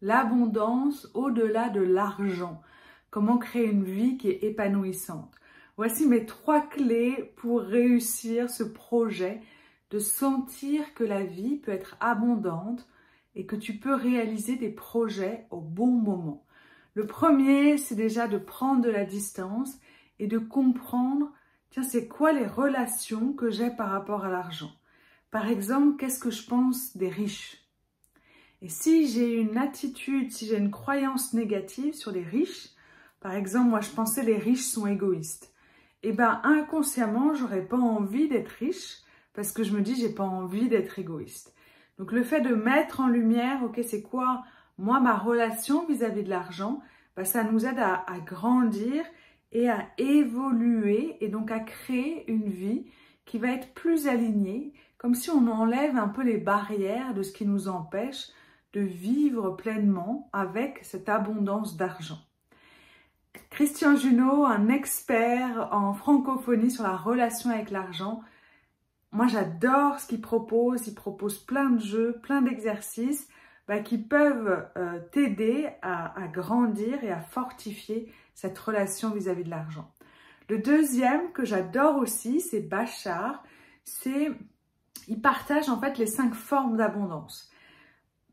l'abondance au-delà de l'argent. Comment créer une vie qui est épanouissante. Voici mes 3 clés pour réussir ce projet, de sentir que la vie peut être abondante et que tu peux réaliser des projets au bon moment. Le premier, c'est déjà de prendre de la distance et de comprendre, tiens, c'est quoi les relations que j'ai par rapport à l'argent. Par exemple, qu'est-ce que je pense des riches? Et si j'ai une attitude, si j'ai une croyance négative sur les riches, par exemple, moi je pensais les riches sont égoïstes, et bien inconsciemment, j'aurais pas envie d'être riche parce que je me dis j'ai pas envie d'être égoïste. Donc le fait de mettre en lumière, ok, c'est quoi moi ma relation vis-à-vis de l'argent, ben, ça nous aide à grandir et à évoluer et donc à créer une vie qui va être plus alignée, comme si on enlève un peu les barrières de ce qui nous empêche de vivre pleinement avec cette abondance d'argent. Christian Junod, un expert en francophonie sur la relation avec l'argent, moi j'adore ce qu'il propose. Il propose plein de jeux, plein d'exercices qui peuvent t'aider à grandir et à fortifier cette relation vis-à-vis de l'argent. Le deuxième que j'adore aussi, c'est Bashar. Il partage en fait les 5 formes d'abondance.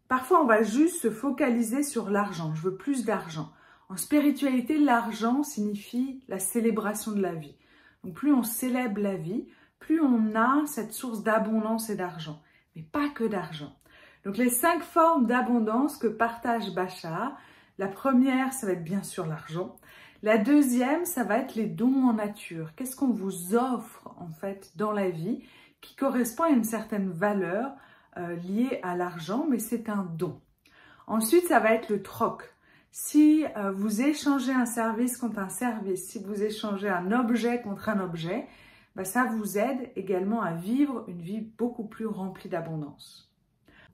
Parfois, on va juste se focaliser sur l'argent. Je veux plus d'argent. En spiritualité, l'argent signifie la célébration de la vie. Donc, plus on célèbre la vie, plus on a cette source d'abondance et d'argent. Mais pas que d'argent. Donc, les 5 formes d'abondance que partage Bashar. La première, ça va être bien sûr l'argent. La deuxième, ça va être les dons en nature. Qu'est-ce qu'on vous offre en fait dans la vie qui correspond à une certaine valeur liée à l'argent, mais c'est un don. Ensuite, ça va être le troc. Si vous échangez un service contre un service, si vous échangez un objet contre un objet, ça vous aide également à vivre une vie beaucoup plus remplie d'abondance.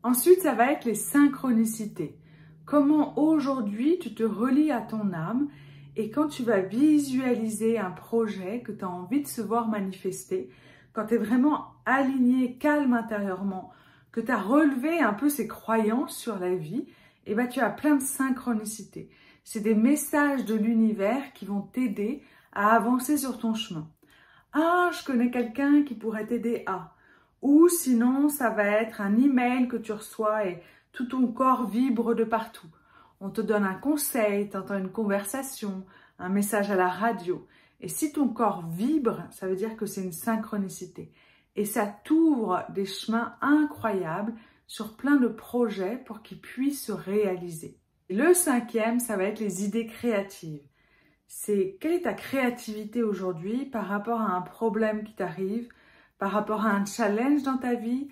Ensuite, ça va être les synchronicités. Comment aujourd'hui tu te relies à ton âme et quand tu vas visualiser un projet que tu as envie de se voir manifester, quand tu es vraiment aligné, calme intérieurement, que tu as relevé un peu ces croyances sur la vie, et tu as plein de synchronicités. C'est des messages de l'univers qui vont t'aider à avancer sur ton chemin. Ah, je connais quelqu'un qui pourrait t'aider à. Ou sinon, ça va être un email que tu reçois et tout ton corps vibre de partout. On te donne un conseil, tu entends une conversation, un message à la radio. Et si ton corps vibre, ça veut dire que c'est une synchronicité. Et ça t'ouvre des chemins incroyables sur plein de projets pour qu'ils puissent se réaliser. Le 5e, ça va être les idées créatives. C'est quelle est ta créativité aujourd'hui par rapport à un problème qui t'arrive, par rapport à un challenge dans ta vie.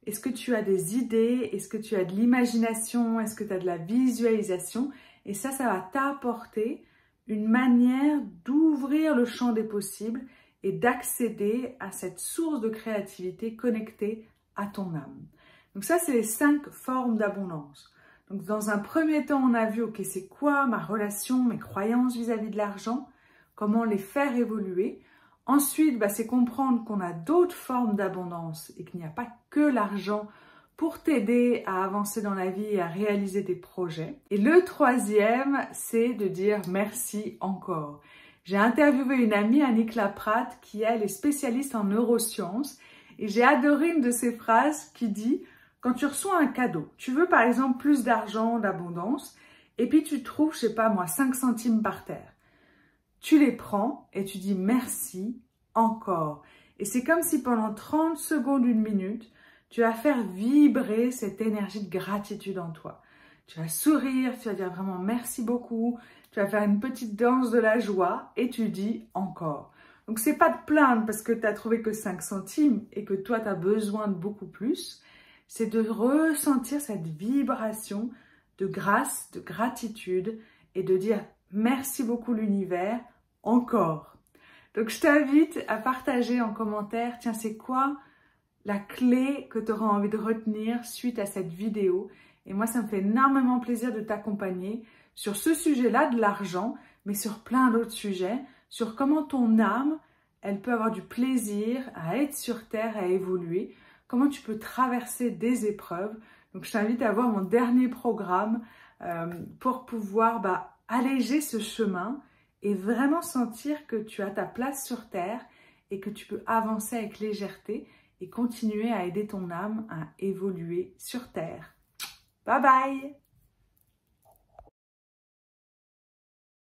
Est-ce que tu as des idées? Est-ce que tu as de l'imagination? Est-ce que tu as de la visualisation? Et ça va t'apporter une manière d'ouvrir le champ des possibles et d'accéder à cette source de créativité connectée à ton âme. Donc ça, c'est les 5 formes d'abondance. Donc dans un premier temps, on a vu, ok, c'est quoi ma relation, mes croyances vis-à-vis de l'argent, comment les faire évoluer. Ensuite, c'est comprendre qu'on a d'autres formes d'abondance et qu'il n'y a pas que l'argent pour t'aider à avancer dans la vie et à réaliser tes projets. Et le 3e, c'est de dire merci encore. J'ai interviewé une amie, Annick Laprade, qui elle est spécialiste en neurosciences et j'ai adoré une de ses phrases qui dit « Quand tu reçois un cadeau, tu veux par exemple plus d'argent, d'abondance et puis tu trouves, je sais pas moi, 5 centimes par terre. Tu les prends et tu dis merci encore. Et c'est comme si pendant 30 secondes, 1 minute, tu vas faire vibrer cette énergie de gratitude en toi. Tu vas sourire, tu vas dire vraiment merci beaucoup, tu vas faire une petite danse de la joie et tu dis encore. Donc c'est pas de plaindre parce que tu as trouvé que 5 centimes et que toi tu as besoin de beaucoup plus. C'est de ressentir cette vibration de grâce, de gratitude et de dire merci beaucoup l'univers, encore. Donc je t'invite à partager en commentaire, tiens c'est quoi la clé que tu auras envie de retenir suite à cette vidéo. Et moi ça me fait énormément plaisir de t'accompagner sur ce sujet-là de l'argent, mais sur plein d'autres sujets, sur comment ton âme, elle peut avoir du plaisir à être sur Terre, à évoluer, comment tu peux traverser des épreuves. Donc je t'invite à voir mon dernier programme, pour pouvoir alléger ce chemin et vraiment sentir que tu as ta place sur Terre et que tu peux avancer avec légèreté et continuer à aider ton âme à évoluer sur Terre. Bye bye!